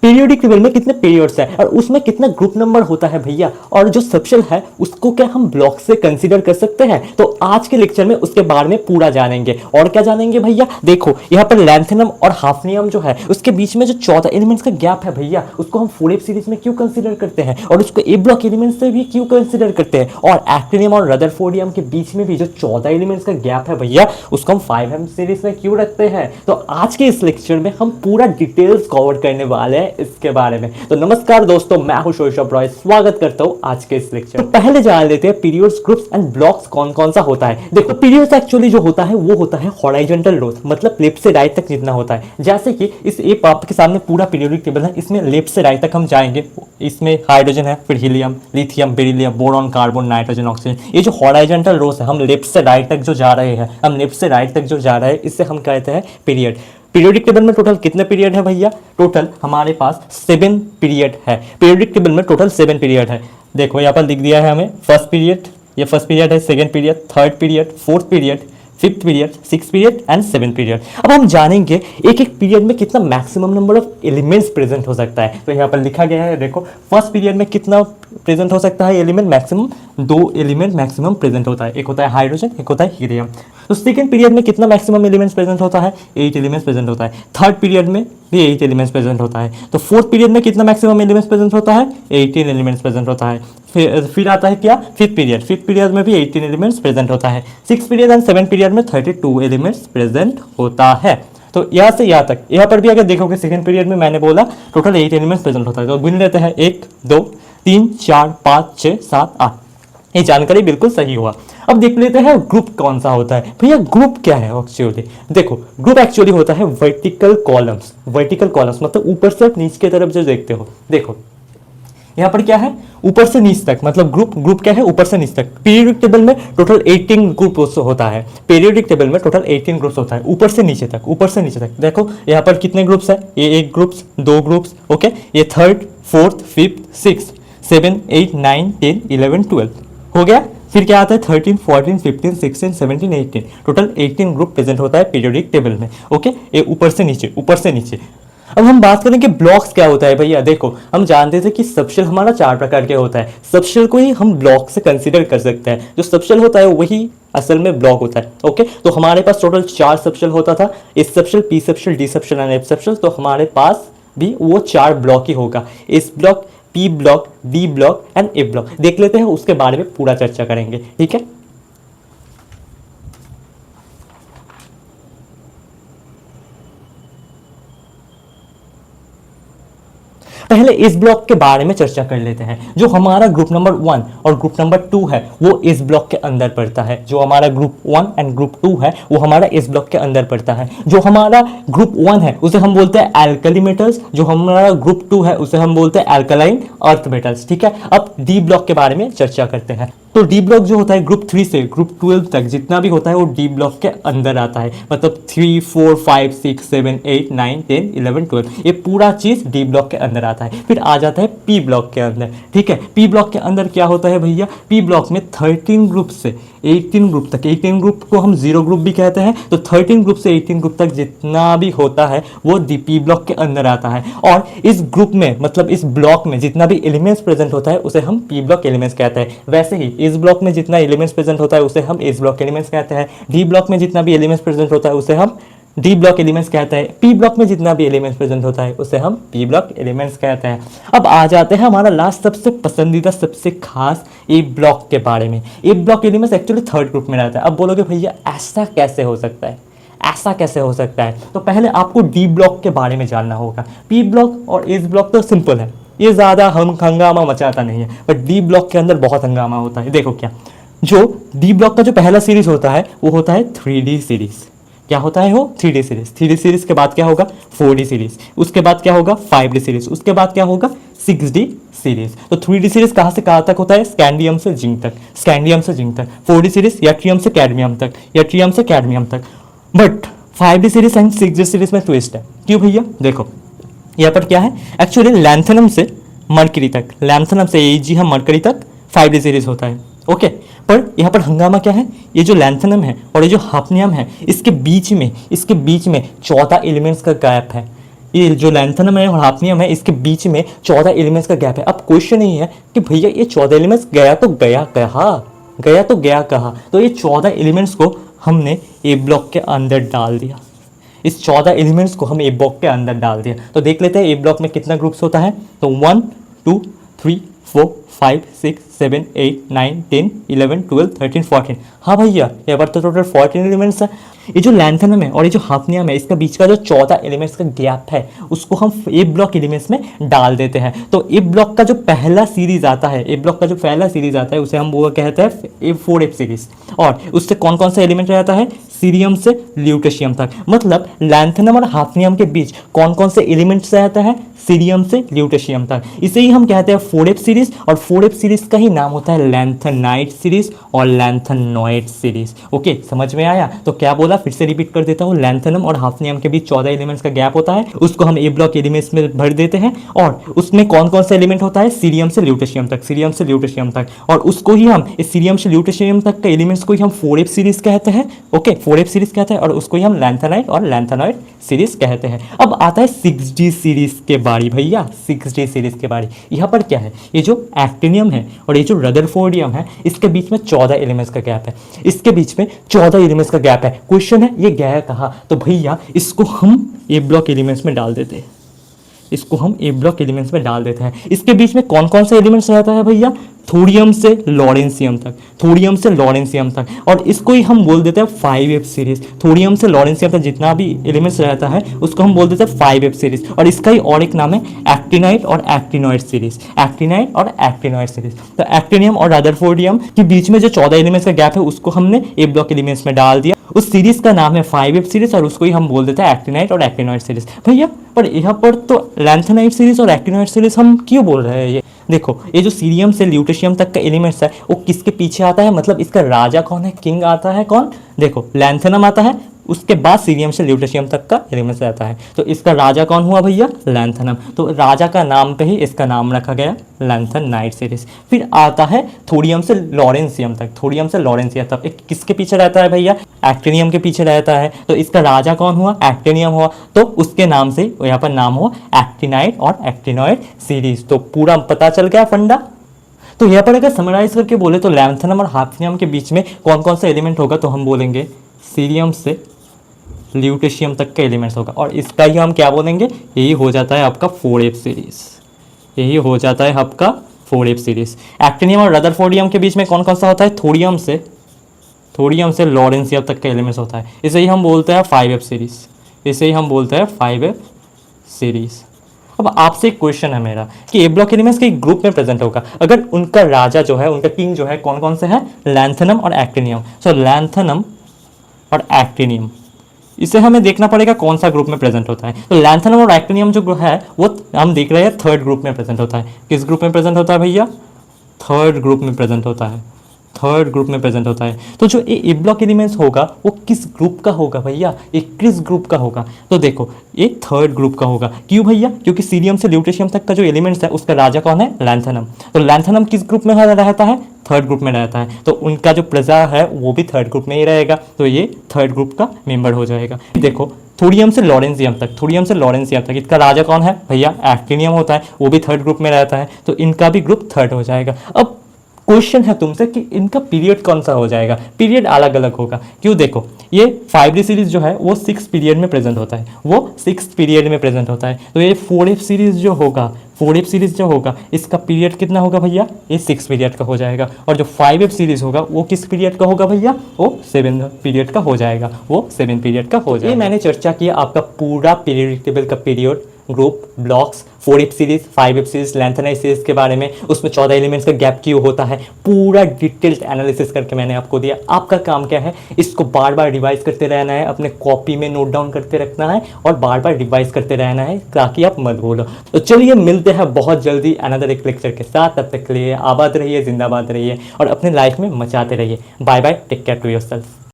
Periodic table में कितने periods है और उसमें कितना ग्रुप नंबर होता है भैया, और जो सबशेल है उसको क्या हम ब्लॉक से कंसीडर कर सकते हैं। तो आज के लेक्चर में उसके बारे में पूरा जानेंगे। और क्या जानेंगे भैया, देखो यहाँ पर लैंथेनम और हाफनियम जो है उसके बीच में जो 14 एलिमेंट्स का गैप है भैया, उसको हम 4f सीरीज में क्यों कंसीडर करते हैं और उसको ए ब्लॉक एलिमेंट से भी क्यों कंसीडर करते हैं। और एक्टिनियम और रदरफोर्डियम के बीच में भी जो 14 एलिमेंट्स का गैप है भैया, उसको हम 5m सीरीज में क्यों रखते हैं। तो आज के इस लेक्चर में हम पूरा डिटेल्स कवर करने वाले हैं इसके बारे में। तो नमस्कार दोस्तों, मैं हूं शोशब रॉय, स्वागत करता हूं आज के इस लेक्चर। तो पहले जान लेते हैं पीरियड्स, ग्रुप्स एंड ब्लॉक्स कौन कौन सा होता है। देखो पीरियड्स एक्चुअली जो होता है वो होता है हॉरिजॉन्टल रोज, मतलब लेफ्ट से राइट तक जितना होता है। जैसे कि इस ए आपके सामने पूरा पीरियोडिक टेबल है, इसमें लेफ्ट से राइट तक हम जाएंगे, इसमें हाइड्रोजन है, फिर helium, lithium, beryllium, boron, carbon, nitrogen, oxygen. ये जो हॉरिजॉन्टल रोज है, हम लेफ्ट से राइट तक जो जा रहे हैं, इससे हम कहते हैं पीरियड। पीरियोडिक टेबल में टोटल कितने पीरियड है भैया, टोटल हमारे पास 7 पीरियड है। पीरियोडिक टेबल में टोटल 7 पीरियड है। देखो यहाँ पर लिख दिया है हमें फर्स्ट पीरियड, ये फर्स्ट पीरियड है, second period, third period, fourth period, fifth period, six period and 7 period. अब हम जानेंगे एक एक पीरियड में कितना maximum number of elements present हो सकता है। तो यहाँ पर लिखा गया है, देखो फर्स्ट पीरियड में कितना प्रेजेंट हो सकता है element, maximum 2 element maximum present होता है, एक होता है हाइड्रोजन, एक होता है हीलियम। तो सेकंड पीरियड में कितना मैक्सिमम एलिमेंट्स प्रेजेंट होता है, 8 एलिमेंट्स प्रेजेंट होता है। थर्ड पीरियड में भी 8 एलिमेंट्स प्रेजेंट होता है। तो फोर्थ पीरियड में कितना मैक्सिमम एलिमेंट्स प्रेजेंट होता है, 18 एलिमेंट्स प्रेजेंट होता है। फिर आता है क्या, फिफ्थ पीरियड में भी 18 एलिमेंट्स प्रेजेंट होता है। सिक्स पीरियड एंड 7 पीरियड में 32 एलिमेंट्स प्रेजेंट होता है। तो यहाँ से यहाँ तक, यहाँ पर भी अगर देखोगे सेकंड पीरियड में मैंने बोला टोटल 8 एलिमेंट्स प्रेजेंट होता है। तो गिन लेते हैं, 1 2 3 4 5 6 7 8। ये जानकारी बिल्कुल सही हुआ। अब देख लेते हैं ग्रुप कौन सा होता है भैया। ग्रुप क्या है एक्चुअली, देखो ग्रुप एक्चुअली होता है वर्टिकल कॉलम्स। वर्टिकल कॉलम्स मतलब ऊपर से नीचे की तरफ जो देखते हो, देखो यहाँ पर क्या है, ऊपर से नीचे तक, मतलब ग्रुप क्या है, ऊपर से नीचे तक। पीरियोडिक टेबल में टोटल 18 ग्रुप होता है। पीरियोडिक टेबल में टोटल 18 ग्रुप्स होता है, ऊपर से नीचे तक, ऊपर से नीचे तक। देखो यहाँ पर कितने ग्रुप्स है, ये 1 ग्रुप्स, 2 ग्रुप्स, ओके, ये थर्ड, फोर्थ, फिफ्थ, सिक्स, 7 8 9 10 11 12 हो गया। फिर क्या आता है, 13 14 15 16 17 18, टोटल 18 ग्रुप प्रेजेंट होता है पीरियोडिक टेबल में, ओके। ये ऊपर से नीचे, ऊपर से नीचे। अब हम बात करें कि ब्लॉक्स क्या होता है भैया। देखो हम जानते थे कि सबशेल हमारा 4 प्रकार के होता है, सबशेल को ही हम ब्लॉक से कंसीडर कर सकते हैं। जो सबशेल होता है वही असल में ब्लॉक होता है, ओके। तो हमारे पास टोटल 4 सबशेल होता था, S subshell, P subshell, D subshell and F subshell. तो हमारे पास भी वो 4 ब्लॉक ही होगा, S block, P block, D block and A block. देख लेते हैं, उसके बारे में पूरा चर्चा करेंगे, ठीक है। पहले इस ब्लॉक के बारे में चर्चा कर लेते हैं। जो हमारा ग्रुप नंबर 1 और ग्रुप नंबर 2 है वो इस ब्लॉक के अंदर पड़ता है। जो हमारा ग्रुप 1 एंड ग्रुप 2 है वो हमारा इस ब्लॉक के अंदर पड़ता है। जो हमारा ग्रुप 1 है उसे हम बोलते हैं एल्कली मेटल्स, जो हमारा ग्रुप 2 है उसे हम बोलते हैं एल्कलाइन अर्थ मेटल्स, ठीक है। अब डी ब्लॉक के बारे में चर्चा करते हैं। तो डी ब्लॉक जो होता है ग्रुप 3 से ग्रुप 12 तक जितना भी होता है वो डी ब्लॉक के अंदर आता है, मतलब 3 4 5 6 7 8 9 10 11 12, ये पूरा चीज डी ब्लॉक के अंदर आता है। फिर आ जाता है पी ब्लॉक के अंदर, ठीक है। पी ब्लॉक के अंदर क्या होता है भैया, पी ब्लॉक में 13 ग्रुप से 18 ग्रुप तक, 18 ग्रुप को हम 0 ग्रुप भी कहते हैं। तो 13 ग्रुप से 18 ग्रुप तक जितना भी होता है वो पी ब्लॉक के अंदर आता है। और इस ग्रुप में, मतलब इस ब्लॉक में जितना भी एलिमेंट्स प्रेजेंट होता है उसे हम पी ब्लॉक एलिमेंट्स कहते हैं। वैसे ही इस ब्लॉक में जितना एलिमेंट्स प्रेजेंट होता है उसे हम इस ब्लॉक एलिमेंट्स कहते हैं। डी ब्लॉक में जितना भी एलिमेंट्स प्रेजेंट होता है उसे हम डी ब्लॉक एलिमेंट्स कहते हैं। पी ब्लॉक में जितना भी एलिमेंट्स प्रेजेंट होता है उसे हम पी ब्लॉक एलिमेंट्स कहते हैं। अब आ जाते हैं हमारा लास्ट सबसे पसंदीदा, सबसे खास ए ब्लॉक के बारे में। A block elements actually third group में रहता है। अब बोलोगे भैया ऐसा कैसे हो सकता है, ऐसा कैसे हो सकता है। तो पहले आपको डी ब्लॉक के बारे में जानना होगा। पी ब्लॉक और एस ब्लॉक तो सिंपल है, ये ज़्यादा हंगामा मचाता नहीं है, बट डी ब्लॉक के अंदर बहुत हंगामा होता है। देखो क्या, जो डी ब्लॉक का जो पहला सीरीज होता है वो होता है 3D सीरीज। क्या होता है वो, 3D सीरीज। 3D सीरीज के बाद क्या होगा, 4D सीरीज। उसके बाद क्या होगा, 5D सीरीज। उसके बाद क्या होगा, 6D सीरीज। तो 3D सीरीज कहाँ से कहाँ तक होता है, स्कैंडियम से जिंक तक, स्कैंडियम से जिंक तक। 4D सीरीज यट्रियम से कैडमियम तक, यट्रियम से कैडमियम तक। But 5D series and 6D series में ट्विस्ट है। क्यों भैया, देखो यहाँ पर क्या है, एक्चुअली लैंथेनम से मरकरी तक, लैंथेनम से AgH मरकरी तक 5D सीरीज होता है, ओके। पर यहाँ पर हंगामा क्या है, ये जो लैंथेनम है और ये जो हाफनियम है इसके बीच में 14 एलिमेंट्स का गैप है। ये जो लैंथनम है और हाफनियम है, इसके बीच में 14 एलिमेंट्स का गैप है। अब क्वेश्चन ये है कि भैया ये 14 एलिमेंट्स गया तो गया कहाँ, गया तो गया कहाँ? तो ये 14 एलिमेंट्स को हमने ए ब्लॉक के अंदर डाल दिया। इस 14 एलिमेंट्स को हम ए ब्लॉक के अंदर डाल दिया। तो देख लेते हैं ए ब्लॉक में कितना ग्रुप्स होता है। तो 1 2 3 4 5 6 7 8 9 10 11 12 13 14। हाँ भैया, यहाँ पर तो टोटल 14 एलिमेंट्स है। ये जो लैंथनम है और ये जो हाफनियम है, इसका बीच का जो 14 एलिमेंट्स का गैप है, उसको हम ए ब्लॉक एलिमेंट्स में डाल देते हैं। तो ए ब्लॉक का जो पहला सीरीज आता है, ए ब्लॉक का जो पहला सीरीज आता है, उसे हम वो कहते हैं A4F सीरीज। और उससे कौन कौन सा एलिमेंट रहता है? सीरियम से ल्यूटेशियम तक। मतलब लैंथनम और हाफनियम के बीच कौन कौन से एलिमेंट्स रहते हैं? सीरियम से ल्यूटेशियम तक। इसे ही हम कहते हैं 4F सीरीज, और 4F सीरीज का ही नाम होता है लैंथेनाइट सीरीज और लैंथेनॉइड सीरीज। ओके, समझ में आया? तो क्या बोला, फिर से रिपीट कर देता हूँ। लैंथनम और हाफनियम के बीच 14 एलिमेंट्स का गैप होता है, उसको हम ए ब्लॉक एलिमेंट्स में भर देते हैं। और उसमें कौन कौन सा एलिमेंट होता है? सीरियम से ल्यूटेशियम तक, सीरियम से ल्यूटेशियम तक। और उसको ही हम, इस सीरियम से ल्यूटेशियम तक के एलिमेंट्स को ही हम 4F सीरीज कहते हैं। ओके, 4F सीरीज कहते हैं, और उसको ही हम लैंथेनाइट और लैंथेनॉइड सीरीज कहते हैं। अब आता है 6D सीरीज के बारी भैया, 6D सीरीज के बारी। यहाँ पर क्या है, ये जो एक्टिनियम है और ये जो रदरफोर्डियम है, इसके बीच में 14 एलिमेंट्स का गैप है। इसके बीच में 14 एलिमेंट्स का गैप है। क्वेश्चन है ये गया कहाँ? तो भैया इसको हम ए ब्लॉक एलिमेंट्स में डाल देते हैं। इसको हम ए ब्लॉक एलिमेंट्स में डाल देते हैं। इसके बीच में कौन कौन से एलिमेंट्स रहता है भैया? थोरियम से लॉरेंसियम तक, थोरियम से लॉरेंसियम तक। और इसको ही हम बोल देते हैं 5F सीरीज। थोरियम से लॉरेंसियम तक जितना भी एलिमेंट्स रहता है, उसको हम बोल देते हैं 5F सीरीज। और इसका ही और एक नाम है एक्टिनाइट और एक्टिनॉइड सीरीज, एक्टिनाइट और एक्टिनॉइड सीरीज। तो एक्टिनियम और रदरफोर्डियम के बीच में जो 14 एलिमेंट्स का गैप है, उसको हमने ए ब्लॉक एलिमेंट्स में डाल दिया। उस सीरीज का नाम है 5F सीरीज, और उसको ही हम बोल देते हैं एक्टिनाइट और एक्टिनॉइड सीरीज। भैया पर यहाँ पर तो लैंथेनाइट सीरीज और एक्टिनॉइड सीरीज हम क्यों बोल रहे हैं? ये देखो, ये जो सीरियम से ल्यूटेशियम तक का एलिमेंट्स है, वो किसके पीछे आता है? मतलब इसका राजा कौन है, किंग आता है कौन? देखो, लैंथेनम आता है, उसके बाद सीरियम से ल्यूटेशियम तक का एलिमेंट्स रहता है। तो इसका राजा कौन हुआ भैया? लैंथेनम। तो राजा का नाम पे ही इसका नाम रखा गया लैंथेनाइट सीरीज। फिर आता है थोरियम से लॉरेंसियम तक, थोरियम से लॉरेंसियम तक एक किसके पीछे रहता है भैया? एक्टिनियम के पीछे रहता है। तो इसका राजा कौन हुआ? एक्टिनियम हुआ। तो उसके नाम से यहाँ पर नाम हुआ एक्टिनाइट और एक्टिनॉइड सीरीज। तो पूरा पता चल गया फंडा। तो यहाँ पर अगर समराइज करके बोले तो लैंथेनम और हाफनियम के बीच में कौन कौन सा एलिमेंट होगा? तो हम बोलेंगे सीरियम से ल्यूटेशियम तक का एलिमेंट्स होगा। और इसका ही हम क्या बोलेंगे? यही हो जाता है आपका 4F सीरीज, यही हो जाता है आपका 4F सीरीज। एक्टिनियम और रदरफोर्डियम के बीच में कौन कौन सा होता है? थोरियम से लॉरेंसियम तक का एलिमेंट्स होता है। इसे ही हम बोलते हैं 5F सीरीज, इसे ही हम बोलते हैं 5F सीरीज। अब आपसे एक क्वेश्चन है मेरा कि ए ब्लॉक एलिमेंट्स के ग्रुप में प्रेजेंट होगा अगर उनका राजा जो है, उनका किंग जो है, कौन कौन से है? लैंथेनम और एक्टिनियम। सो लैंथेनम और एक्टिनियम, इसे हमें देखना पड़ेगा कौन सा ग्रुप में प्रेजेंट होता है। तो लैंथेनम और एक्टिनियम जो है वो हम देख रहे हैं थर्ड ग्रुप में प्रेजेंट होता है। किस ग्रुप में प्रेजेंट होता है भैया? थर्ड ग्रुप में प्रेजेंट होता है, थर्ड ग्रुप में प्रेजेंट होता है। तो जो ए ब्लॉक एलिमेंट्स होगा वो किस ग्रुप का होगा भैया? ये किस ग्रुप का होगा? तो देखो, ये थर्ड ग्रुप का होगा। क्यों भैया? क्योंकि सीरियम से ल्यूटेशियम तक का जो एलिमेंट्स है, उसका राजा कौन है? लैंथेनम। तो लैंथेनम किस ग्रुप में रहता है? थर्ड ग्रुप में रहता है। तो उनका जो प्रजा है वो भी थर्ड ग्रुप में ही रहेगा। तो ये थर्ड ग्रुप का मेंबर हो जाएगा। देखो, थोरियम से लॉरेंसियम तक, थोरियम से लॉरेंसियम तक इसका राजा कौन है भैया? एक्टिनियम होता है, वो भी थर्ड ग्रुप में रहता है। तो इनका भी ग्रुप थर्ड हो जाएगा। अब क्वेश्चन है तुमसे कि इनका पीरियड कौन सा हो जाएगा? पीरियड अलग अलग होगा। क्यों? देखो, ये 5D सीरीज जो है वो 6 पीरियड में प्रेजेंट होता है, वो 6 पीरियड में प्रेजेंट होता है। तो ये 4F सीरीज जो होगा, 4F सीरीज जो होगा, इसका पीरियड कितना होगा भैया? ये 6 पीरियड का हो जाएगा। और जो 5F सीरीज होगा वो किस पीरियड का होगा भैया? वो 7 पीरियड का हो जाएगा, वो 7 पीरियड का हो जाएगा। ये मैंने चर्चा किया आपका पूरा पीरियडिक टेबल का period, group, blocks, 4F series, 5F series, lanthanide series के बारे में, उसमें 14 एलिमेंट्स का गैप क्यों होता है, पूरा डिटेल्ड एनालिसिस करके मैंने आपको दिया। आपका काम क्या है? इसको बार बार रिवाइज करते रहना है, अपने कॉपी में नोट डाउन करते रखना है और बार बार रिवाइज करते रहना है ताकि आप मत भूलो। तो चलिए मिलते हैं बहुत जल्दी अनदर एक लेक्चर के साथ। तब तक के लिए आबाद रहिए, जिंदाबाद रहिए और अपने लाइफ में मचाते रहिए। Bye bye, take care to yourself.